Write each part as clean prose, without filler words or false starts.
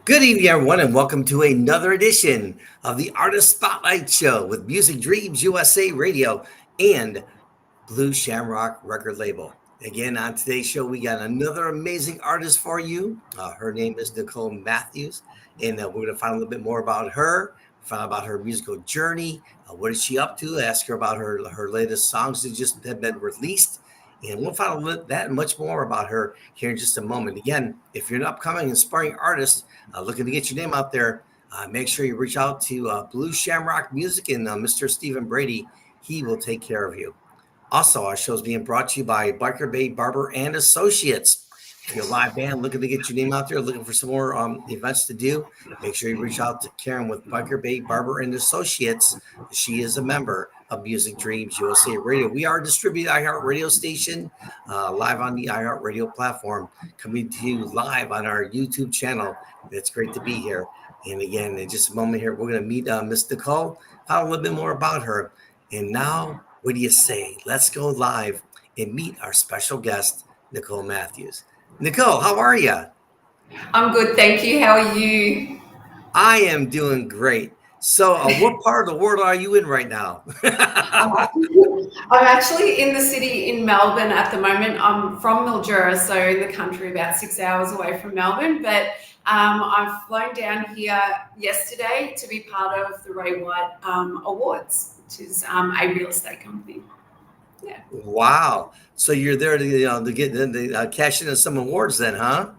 Good evening, everyone, and welcome to another edition of the Artist Spotlight Show with Music Dreams USA Radio and Blue Shamrock record label. Again, on today's show, we got another amazing artist for you. Her name is Nicole Matthews, and we're going to find a little bit more about her, find out about her musical journey. What is she up to? Ask her about her latest songs that just have been released. And we'll find out that and much more about her here in just a moment. Again, if you're an upcoming inspiring artist looking to get your name out there, make sure you reach out to Blue Shamrock Music and Mr. Stephen Brady. He will take care of you. Also, our show is being brought to you by Biker Bay Barber and Associates. If you're a live band looking to get your name out there, looking for some more events to do, make sure you reach out to Karen with Biker Bay Barber and Associates. She is a member of Music Dreams USA Radio. We are a distributed iHeart radio station, live on the iHeart radio platform, coming to you live on our YouTube channel. It's great to be here. And again, in just a moment here, we're going to meet Miss Nicole, find out a little bit more about her. And now, what do you say? Let's go live and meet our special guest, Nicole Matthews. Nicole, how are you? I'm good, thank you. How are you? I am doing great. So, what part of the world are you in right now? I'm actually in the city in Melbourne at the moment. I'm from Mildura, so in the country, about 6 hours away from Melbourne. But I've flown down here yesterday to be part of the Ray White Awards, which is a real estate company. Yeah. Wow. So you're there to get the cash in some awards then, huh?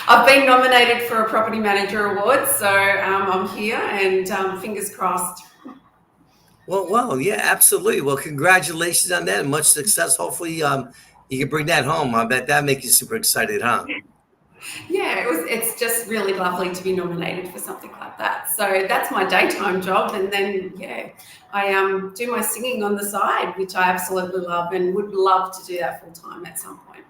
I've been nominated for a Property Manager Award, so I'm here and fingers crossed. Well, yeah, absolutely. Well, congratulations on that and much success. Hopefully you can bring that home. I bet that makes you super excited, huh? Yeah, it's just really lovely to be nominated for something like that. So that's my daytime job. And then, I do my singing on the side, which I absolutely love and would love to do that full time at some point.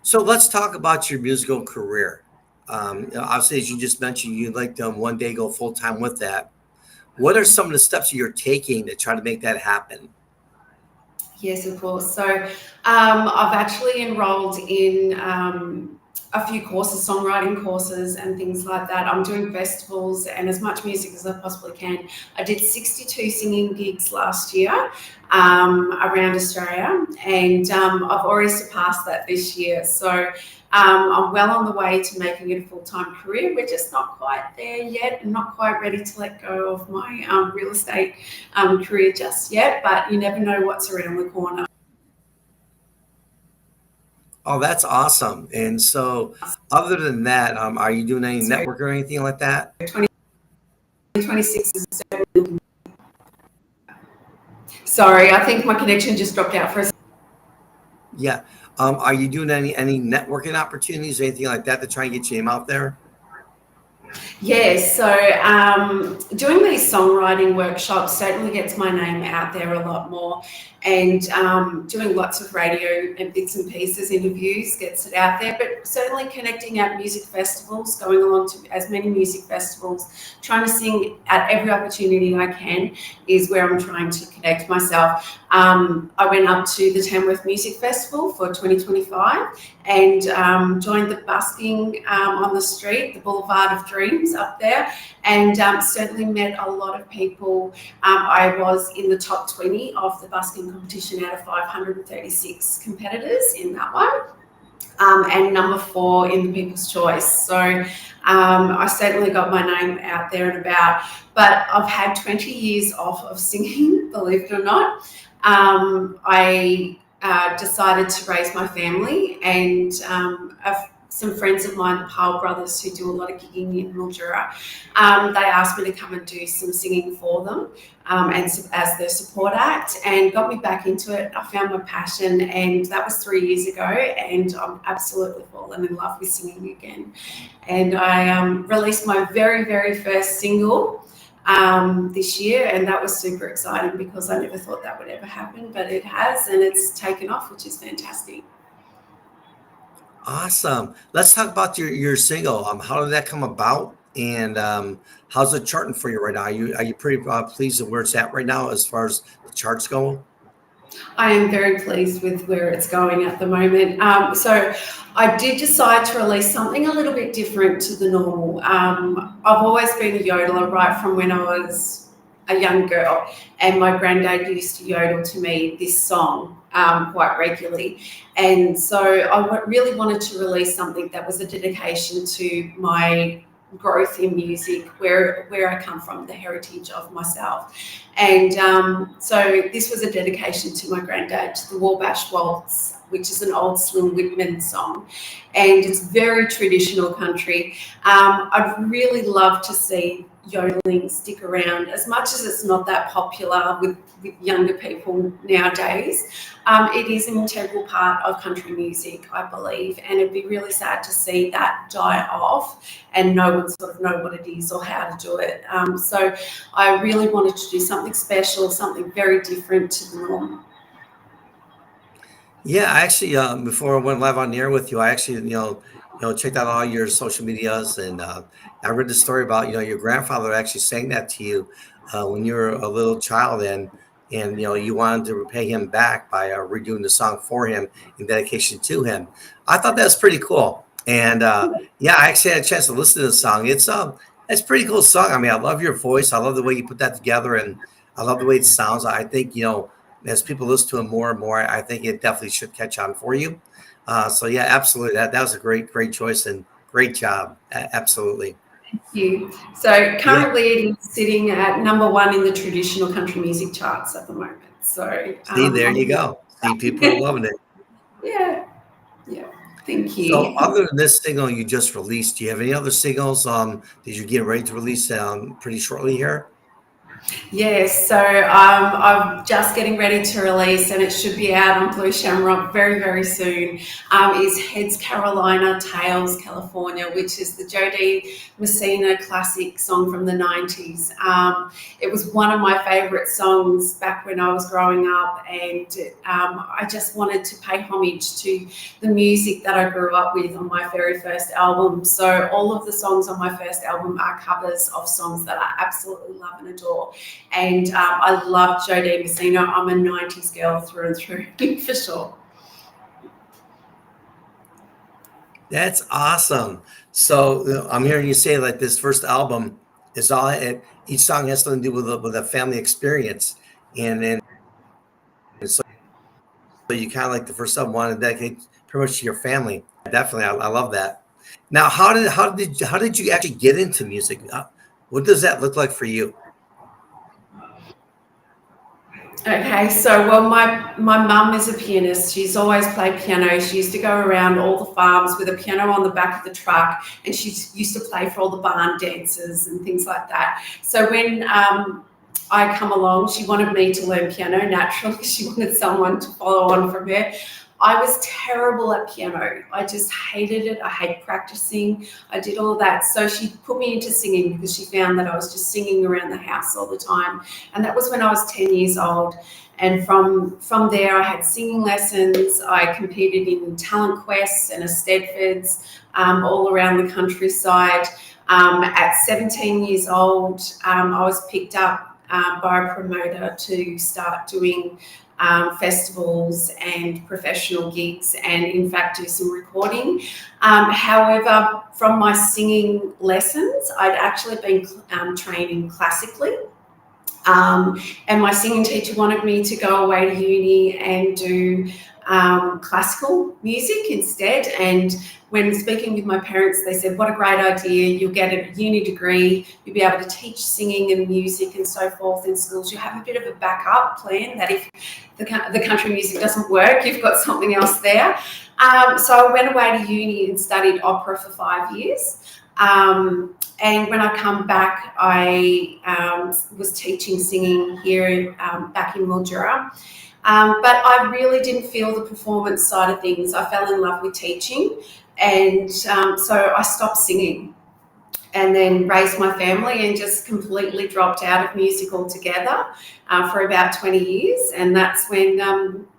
So let's talk about your musical career. Obviously, as you just mentioned, you'd like to one day go full time with that. What are some of the steps you're taking to try to make that happen? Yes, of course. So I've actually enrolled in a few courses, songwriting courses and things like that. I'm doing festivals and as much music as I possibly can. I did 62 singing gigs last year around Australia, and I've already surpassed that this year. So I'm well on the way to making it a full-time career. We're just not quite there yet. I'm not quite ready to let go of my real estate career just yet, but you never know what's around the corner. Oh, that's awesome. And so other than that, are you doing any network or anything like that? 2026 is certainly. Sorry, I think my connection just dropped out for a second. Yeah. Are you doing any networking opportunities or anything like that to try and get your name out there? Yes, so doing these songwriting workshops certainly gets my name out there a lot more, and doing lots of radio and bits and pieces, interviews gets it out there, but certainly connecting at music festivals, going along to as many music festivals, trying to sing at every opportunity I can is where I'm trying to connect myself. I went up to the Tamworth Music Festival for 2025 and joined the busking on the street, the Boulevard of Dreams up there, and certainly met a lot of people. I was in the top 20 of the busking competition out of 536 competitors in that one. And number 4 in the People's Choice. So I certainly got my name out there and about, but I've had 20 years off of singing, believe it or not. I decided to raise my family, and some friends of mine, the Powell brothers, who do a lot of gigging in Mildura, they asked me to come and do some singing for them and as their support act, and got me back into it. I found my passion, and that was 3 years ago, and I'm absolutely fallen in love with singing again. And I released my very, very first single this year, and that was super exciting because I never thought that would ever happen, but it has, and it's taken off, which is fantastic. Awesome. Let's talk about your single. How did that come about, and how's it charting for you right now? Are you pretty pleased with where it's at right now as far as the charts go? I am very pleased with where it's going at the moment. So I did decide to release something a little bit different to the normal. I've always been a yodeler right from when I was a young girl, and my granddad used to yodel to me this song quite regularly. And so really wanted to release something that was a dedication to my growth in music, where I come from, the heritage of myself. And so this was a dedication to my granddad, to the Wabash Waltz, which is an old Slim Whitman song. And it's very traditional country. I'd really love to see yodeling stick around, as much as it's not that popular with younger people nowadays. It is an integral part of country music, I believe, and it'd be really sad to see that die off and no one sort of know what it is or how to do it. So I really wanted to do something special, something very different to the norm. Yeah, I actually, before I went live on the air with you, I actually, checked out all your social medias, and I read the story about, your grandfather actually sang that to you when you were a little child, and you wanted to repay him back by redoing the song for him in dedication to him. I thought that was pretty cool, and yeah, I actually had a chance to listen to the song. It's a pretty cool song. I mean, I love your voice. I love the way you put that together, and I love the way it sounds. I think as people listen to it more and more, I think it definitely should catch on for you. So yeah, absolutely. That was a great choice and great job. Absolutely. Thank you. So Yeah. currently it is sitting at #1 in the traditional country music charts at the moment. So See, there you go. See, people are loving it. yeah, yeah. Thank So you. other than this single you just released, do you have any other singles that you're getting ready to release pretty shortly here? Yes, so I'm just getting ready to release, and it should be out on Blue Shamrock very soon. Is Heads Carolina, Tails California, which is the Jody Messina classic song from the 90s. It was one of my favourite songs back when I was growing up, and I just wanted to pay homage to the music that I grew up with on my very first album. So all of the songs on my first album are covers of songs that I absolutely love and adore. And I love Jodie Messina. I'm a 90s girl through and through, for sure. That's awesome. So I'm hearing you say like this first album is each song has something to do with a family experience, and so you kind of like the first album wanted to dedicate pretty much to your family. Definitely, I love that. Now, how did you actually get into music? What does that look like for you? Okay, so well, my mum is a pianist. She's always played piano. She used to go around all the farms with a piano on the back of the truck, and she used to play for all the barn dances and things like that. So when I come along, she wanted me to learn piano naturally. She wanted someone to follow on from her. I was terrible at piano. I just hated it. I hate practicing. I did all of that. So she put me into singing because she found that I was just singing around the house all the time. And that was when I was 10 years old. And from there, I had singing lessons. I competed in talent quests and Eisteddfods all around the countryside. At 17 years old, I was picked up by a promoter to start doing festivals and professional gigs, and in fact do some recording. However, from my singing lessons, I'd actually been training classically. And my singing teacher wanted me to go away to uni and do classical music instead. And when speaking with my parents, they said, what a great idea. You'll get a uni degree. You'll be able to teach singing and music and so forth in schools. You have a bit of a backup plan that if the country music doesn't work, you've got something else there. So I went away to uni and studied opera for 5 years. And when I come back, I was teaching singing here back in Mildura. But I really didn't feel the performance side of things. I fell in love with teaching, and so I stopped singing and then raised my family and just completely dropped out of music altogether for about 20 years. And that's when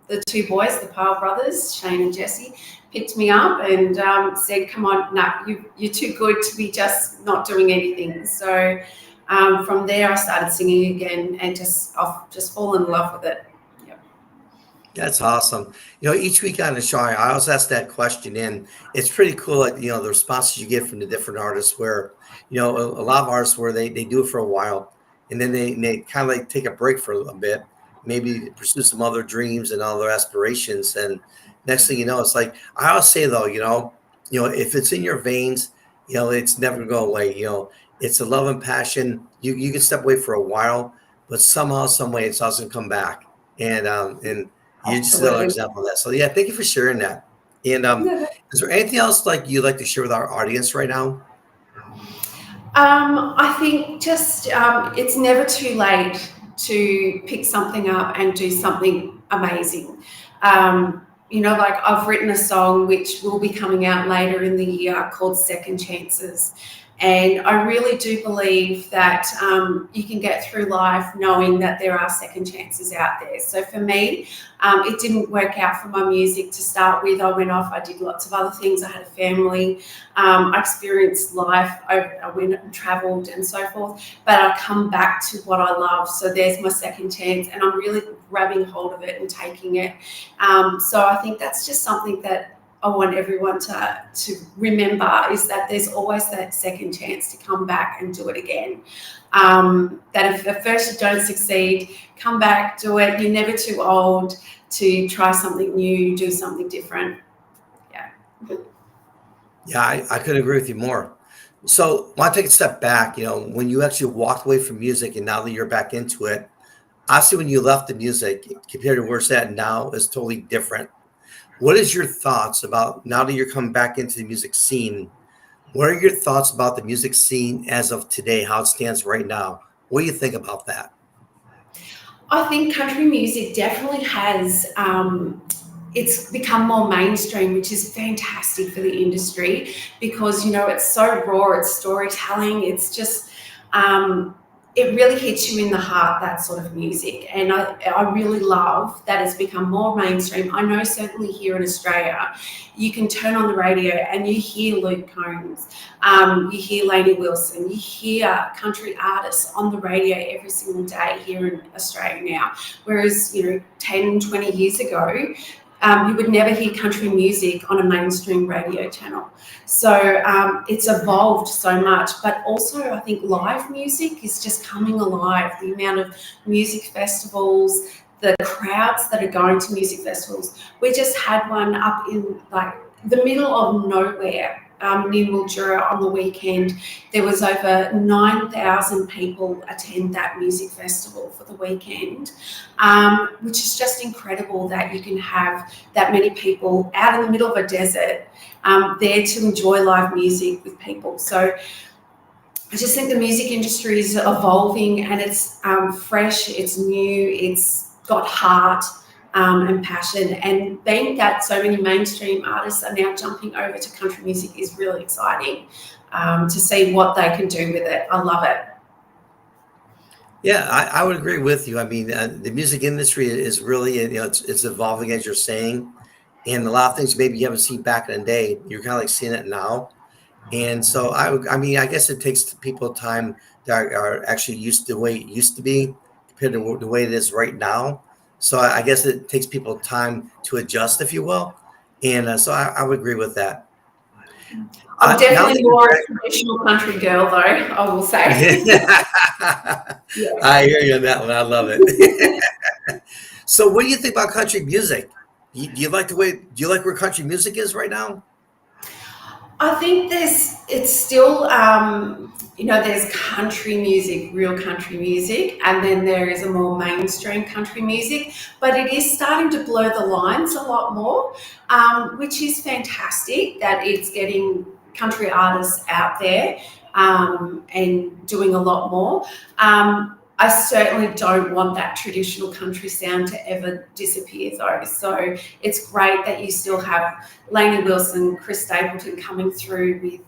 the two boys, the Pyle brothers, Shane and Jesse, picked me up and said, come on, no, you're too good to be just not doing anything. So from there, I started singing again and just fall in love with it. Yep. That's awesome. Each week on the show, I always ask that question, and it's pretty cool. Like, the responses you get from the different artists, where a lot of artists where they do it for a while, and then they kind of like take a break for a bit, maybe pursue some other dreams and other aspirations, and next thing you know, it's like I always say though, if it's in your veins, it's never gonna go away. It's a love and passion. You can step away for a while, but somehow, some way, it's also gonna come back, and you're just another Absolutely. example of that. So yeah, thank you for sharing that. And Yeah. is there anything else like you'd like to share with our audience right now? I think just it's never too late to pick something up and do something amazing. Like I've written a song which will be coming out later in the year called Second Chances. And I really do believe that you can get through life knowing that there are second chances out there. So for me, it didn't work out for my music to start with. I went off, I did lots of other things. I had a family. I experienced life. I went and travelled and so forth. But I come back to what I love. So there's my second chance, and I'm really grabbing hold of it and taking it. So I think that's just something that I want everyone to remember, is that there's always that second chance to come back and do it again. That if at first you don't succeed, come back, do it. You're never too old to try something new, do something different. Yeah. Yeah, I couldn't agree with you more. So I want to take a step back. When you actually walked away from music and now that you're back into it, obviously when you left the music compared to where it's at now is totally different. What is your thoughts about now that you're coming back into the music scene? What are your thoughts about the music scene as of today, how it stands right now? What do you think about that? I think country music definitely has, it's become more mainstream, which is fantastic for the industry because, it's so raw, it's storytelling, it's just, it really hits you in the heart, that sort of music. And I really love that it's become more mainstream. I know certainly here in Australia, you can turn on the radio and you hear Luke Combs, you hear Lainey Wilson, you hear country artists on the radio every single day here in Australia now. Whereas, 10, 20 years ago, you would never hear country music on a mainstream radio channel. So it's evolved so much, but also I think live music is just coming alive. The amount of music festivals, the crowds that are going to music festivals. We just had one up in like the middle of nowhere, near Mildura on the weekend. There was over 9,000 people attend that music festival for the weekend, which is just incredible that you can have that many people out in the middle of a desert there to enjoy live music with people. So I just think the music industry is evolving and it's fresh, it's new, it's got heart and passion. And being that so many mainstream artists are now jumping over to country music is really exciting to see what they can do with it. I love it. Yeah, I would agree with you. I mean, the music industry is really, it's evolving as you're saying, and a lot of things maybe you haven't seen back in the day, you're kind of like seeing it now. And so I mean, I guess it takes people time that are actually used to the way it used to be compared to the way it is right now. So I guess it takes people time to adjust, if you will. And so I would agree with that. I'm Now definitely that more a traditional country girl, though, I will say. you're Yeah. I hear you on that one. I love it. So what do you think about country music? Do you like the way? Do you like where country music is right now? I think it's still, there's country music, real country music, and then there is a more mainstream country music, but it is starting to blur the lines a lot more, which is fantastic that it's getting country artists out there and doing a lot more. I certainly don't want that traditional country sound to ever disappear, though. So it's great that you still have Lainey Wilson, Chris Stapleton coming through with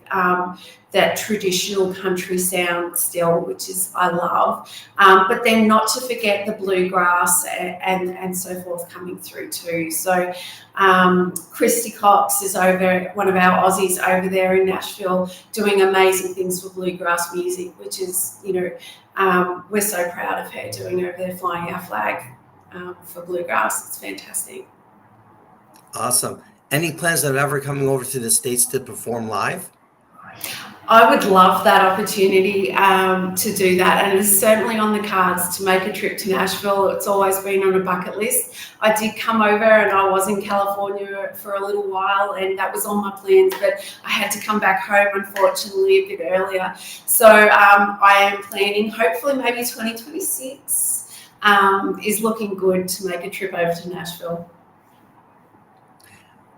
that traditional country sound still, which is I love. But then not to forget the bluegrass and so forth coming through too. So Christy Cox is one of our Aussies over there in Nashville, doing amazing things for bluegrass music, which is, we're so proud of her doing over there, flying our flag. for bluegrass. It's fantastic. Awesome. Any plans of ever coming over to the States to perform live? I would love that opportunity to do that, and it's certainly on the cards to make a trip to Nashville. It's always been on a bucket list. I did come over and I was in California for a little while, and that was on my plans, but I had to come back home, unfortunately, a bit earlier. So I am planning, hopefully maybe 2026 is looking good to make a trip over to Nashville.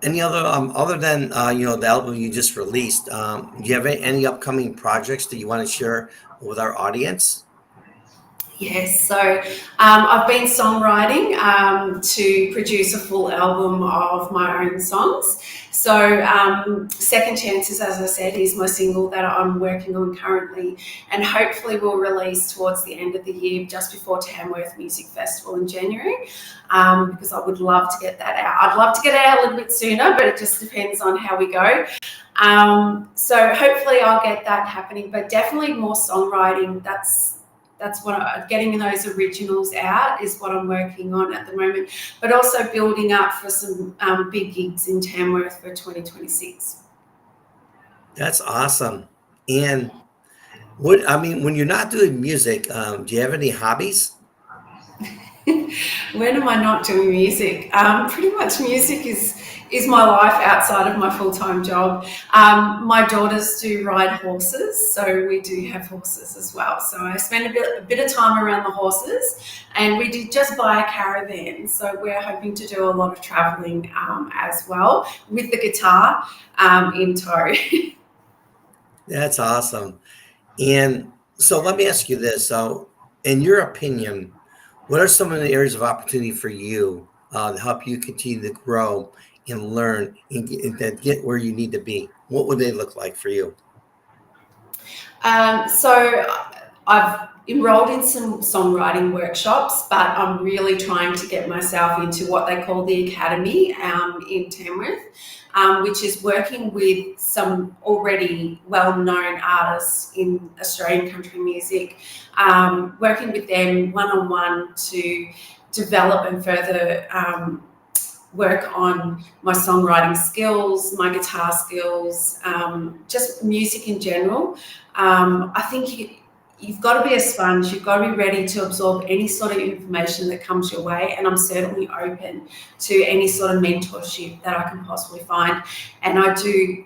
Any other, other than the album you just released, do you have any upcoming projects that you want to share with our audience? Yes, so I've been songwriting to produce a full album of my own songs. So Second Chances, as I said, is my single that I'm working on currently, and hopefully will release towards the end of the year, just before Tamworth Music Festival in January, because I would love to get that out. I'd love to get it out a little bit sooner, but it just depends on how we go. So hopefully I'll get that happening, but definitely more songwriting. That's what getting those originals out is what I'm working on at the moment, but also building up for some big gigs in Tamworth for 2026. That's awesome. And when you're not doing music, do you have any hobbies? When am I not doing music? Pretty much music is my life outside of my full-time job. My daughters do ride horses, so we do have horses as well. So I spend a bit of time around the horses, and we did just buy a caravan. So we're hoping to do a lot of traveling as well with the guitar in tow. That's awesome. And so let me ask you this. So in your opinion, what are some of the areas of opportunity for you to help you continue to grow and learn and get where you need to be? What would they look like for you? So I've enrolled in some songwriting workshops, but I'm really trying to get myself into what they call the Academy in Tamworth, which is working with some already well-known artists in Australian country music, working with them one-on-one to develop and further work on my songwriting skills, my guitar skills, just music in general. I think you've got to be a sponge. You've got to be ready to absorb any sort of information that comes your way, and I'm certainly open to any sort of mentorship that I can possibly find. And I do,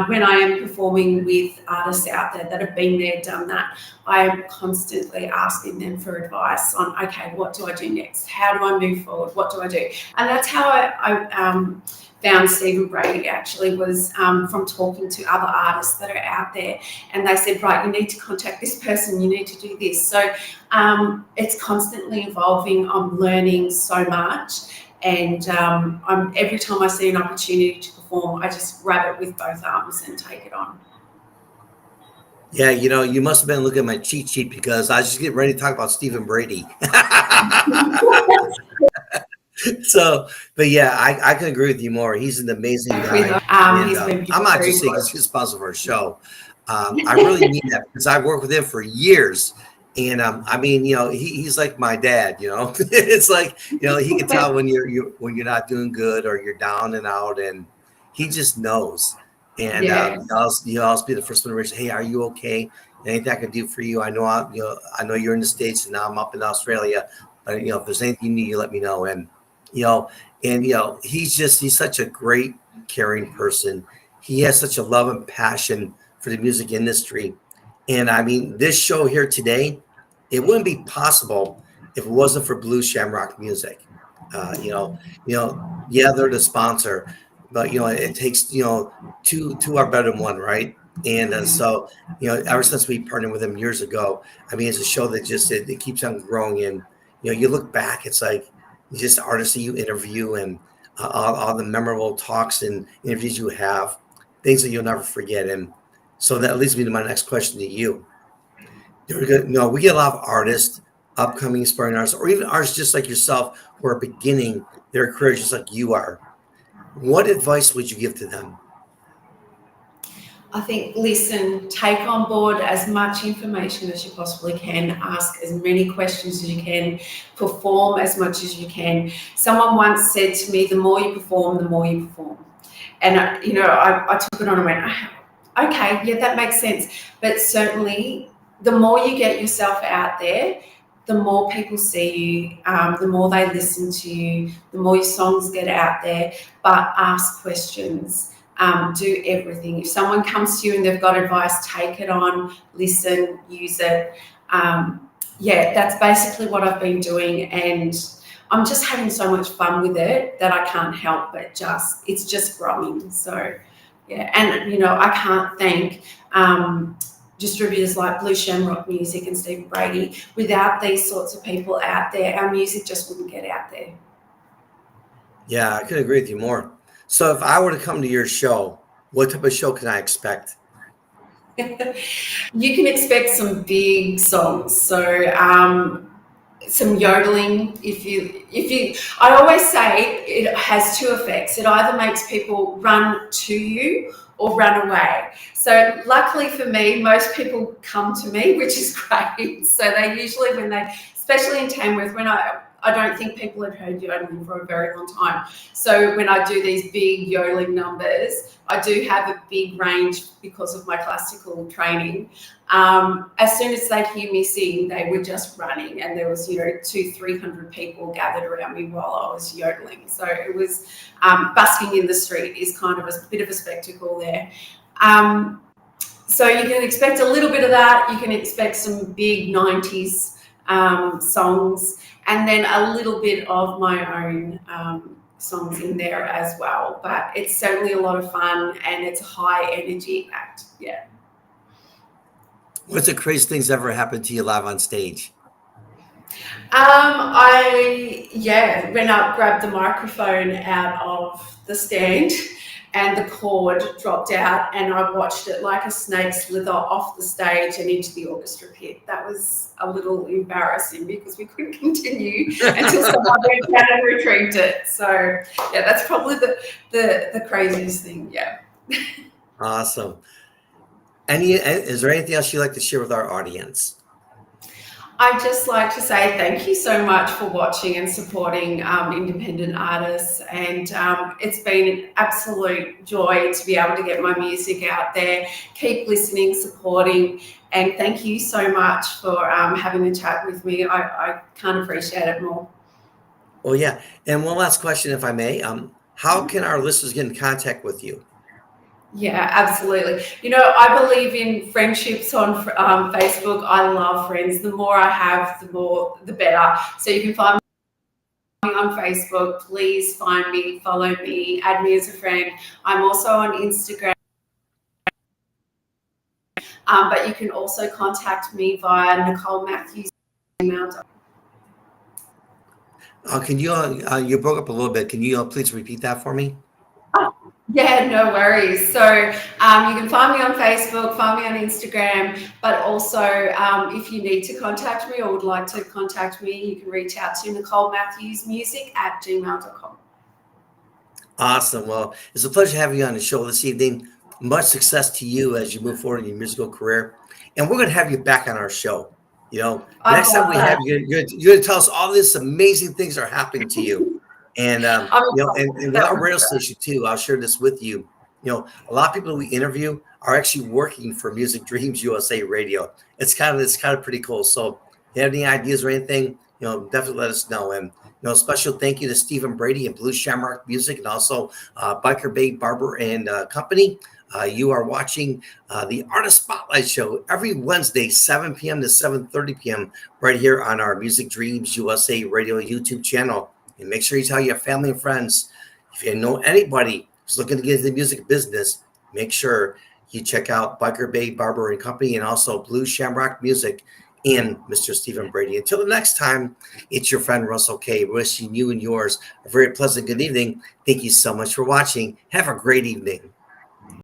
when I am performing with artists out there that have been there, done that, I am constantly asking them for advice on, okay, what do I do next? How do I move forward? What do I do? And that's how I found Stephen Brady, actually, was from talking to other artists that are out there, and they said, right, you need to contact this person, you need to do this. So it's constantly evolving. I'm learning so much, and every time I see an opportunity to perform, I just grab it with both arms and take it on. Yeah, you must have been looking at my cheat sheet because I was just getting ready to talk about Stephen Brady. So, but yeah, I can agree with you more. He's an amazing guy. And, I'm not just saying because he's sponsored our show. I really mean that because I've worked with him for years. And he's like my dad. It's like he can tell when you're not doing good or you're down and out, and he just knows. And he'll always be the first one to say, "Hey, are you okay? Anything I can do for you? I know I know you're in the States, and now I'm up in Australia. But if there's anything you need, you let me know." And he's such a great, caring person. He has such a love and passion for the music industry. And I mean, this show here today, it wouldn't be possible if it wasn't for Blue Shamrock Music. Yeah, they're the sponsor, but it takes two are better than one, right? And so ever since we partnered with them years ago, I mean, it's a show that just it keeps on growing. And you look back, it's like just artists that you interview and all the memorable talks and interviews you have, things that you'll never forget. And so that leads me to my next question to you. We get a lot of artists, upcoming aspiring artists, or even artists just like yourself who are beginning their careers just like you are. What advice would you give to them? I think listen, take on board as much information as you possibly can, ask as many questions as you can, perform as much as you can. Someone once said to me, the more you perform, the more you perform. And, I took it on and went, okay, yeah, that makes sense. But certainly, the more you get yourself out there, the more people see you, the more they listen to you, the more your songs get out there. But ask questions, do everything. If someone comes to you and they've got advice, take it on, listen, use it. That's basically what I've been doing, and I'm just having so much fun with it that I can't help but it's just growing. So, yeah, and I can't thank distributors like Blue Shamrock Music and Stephen Brady. Without these sorts of people out there, our music just wouldn't get out there. Yeah, I could agree with you more. So if I were to come to your show, what type of show can I expect? You can expect some big songs. So some yodeling. I always say it has two effects. It either makes people run to you or run away. So luckily for me, most people come to me, which is great. So they usually, especially in Tamworth, when I don't think people have heard yodeling for a very long time. So when I do these big yodeling numbers, I do have a big range because of my classical training. As soon as they'd hear me sing, they were just running, and there was 200-300 people gathered around me while I was yodeling. So it was busking in the street is kind of a bit of a spectacle there. So you can expect a little bit of that. You can expect some big 90s songs, and then a little bit of my own songs in there as well. But it's certainly a lot of fun, and it's a high energy act. Yeah. What's the craziest things ever happened to you live on stage? I went up, grabbed the microphone out of the stand, and the cord dropped out, and I watched it like a snake slither off the stage and into the orchestra pit. That was a little embarrassing because we couldn't continue until someone went down and retrieved it. So yeah, that's probably the craziest thing. Yeah. Awesome. Is there anything else you'd like to share with our audience? I'd just like to say thank you so much for watching and supporting independent artists, and it's been an absolute joy to be able to get my music out there. Keep listening, supporting, and thank you so much for having a chat with me. I can't appreciate it more. Oh yeah, and one last question, if I may. How can our listeners get in contact with you? Yeah, absolutely. I believe in friendships on Facebook. I love friends. The more I have, the better. So you can find me on Facebook. Please find me, follow me, add me as a friend. I'm also on Instagram. But you can also contact me via Nicole Matthews email. Can you? You broke up a little bit. Can you please repeat that for me? Yeah, no worries. So you can find me on Facebook, find me on Instagram, but also if you need to contact me or would like to contact me, you can reach out to NicoleMatthewsMusic@gmail.com. Awesome. Well, it's a pleasure having you on the show this evening. Much success to you as you move forward in your musical career. And we're going to have you back on our show. Next time we have you, you're going to tell us all these amazing things are happening to you. And and with our radio station too, I'll share this with you. A lot of people we interview are actually working for Music Dreams USA Radio. It's kind of pretty cool. So if you have any ideas or anything, definitely let us know. And special thank you to Stephen Brady and Blue Shamrock Music, and also Biker Bay Barber and Company. You are watching the Artist Spotlight Show every Wednesday, 7 p.m. to 7:30 p.m. right here on our Music Dreams USA Radio YouTube channel. And make sure you tell your family and friends. If you know anybody who's looking to get into the music business, make sure you check out Biker Bay Barber and Company, and also Blue Shamrock Music and Mr. Stephen Brady. Until the next time, it's your friend Russell K. Wishing you and yours a very pleasant good evening. Thank you so much for watching. Have a great evening.